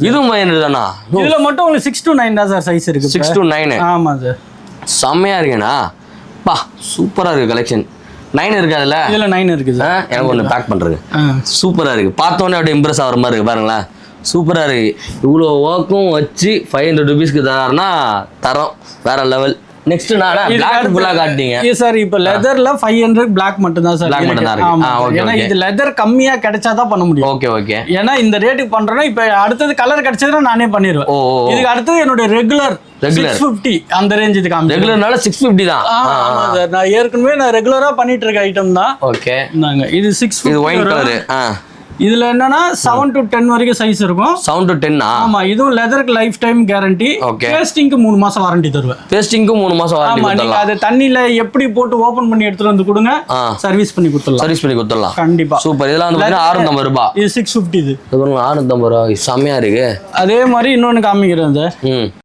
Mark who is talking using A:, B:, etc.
A: இதுவும் 500 தானா?
B: இதுல மட்டும் உங்களுக்கு 6 to 9 தான் சார் சைஸ் இருக்கு.
A: 6 to 9.
B: ஆமா சார்.
A: செம்மையா இருக்குண்ணா. பா சூப்பரா இருக்கு கலெக்ஷன். 9 இருக்கு அதுல. இதுல
B: 9 இருக்கு சார்.
A: எனக்கு ஒன்று பேக் பண்றது. சூப்பரா இருக்கு. பார்த்தோன்னே அப்படியே இம்ப்ரெஸ் ஆகிற மாதிரி இருக்கு பாருங்களேன். சூப்பரா இருக்கு. இவ்வளோ ஒர்க்கும் வச்சு 500 rupeesக்கு தராருன்னா தரோம் வேற லெவல். நெக்ஸ்ட் நானா Black ஃபுல்லா காட்டிங்க.
B: சார் இப்போ லெதர்ல 500 Black மட்டும் தான் சார்.
A: Black மட்டும் தான் இருக்கு.
B: ஏன்னா இது லெதர் கம்மியா கிடைச்சா தான் பண்ண முடியும்.
A: ஓகே.
B: ஏன்னா இந்த ரேட்டுக்கு பண்றேன்னா இப்போ அடுத்தது கலர் கிடைச்சதுன்னா நானே பண்ணிடுவேன். இதுக்கு அடுத்தது என்னோட ரெகுலர் 650 அந்த ரேஞ்ச் இது காமி.
A: ரெகுலர்னால 650 தான்.
B: ஆமா சார். நான் ஏற்கனவே ரெகுலரா பண்ணிட்டு இருக்க ஐட்டம் தான்.
A: ஓகே.
B: நாங்க இது 650.
A: இது ஒயிட் கலர்.
B: இதுல என்னன்னா 7 to 10 வரைக்கும் சைஸ் இருக்கும்.
A: 7 to 10.
B: ஆமா இதுவும் லெதருக்கு லைஃப் டைம் கேரண்டி. பேஸ்டிங்க்கு 3 மாசம் வாரண்டி தருவேன்.
A: பேஸ்டிங்க்கு 3 மாசம் வாரண்டி.
B: ஆமா நீங்க அது தண்ணில எப்படி போட்டு ஓபன் பண்ணி எடுத்துட்டு வந்து கொடுங்க, சர்வீஸ் பண்ணி கொடுத்துடலாம். கண்டிப்பா.
A: சூப்பர். இதெல்லாம் வந்து 650 ரூபாய்.
B: இது 650. இது
A: பாருங்க 650 ரூபாய். செமையா இருக்கு.
B: அதே மாதிரி இன்னொன்னு காமிக்கிறேன் சார்.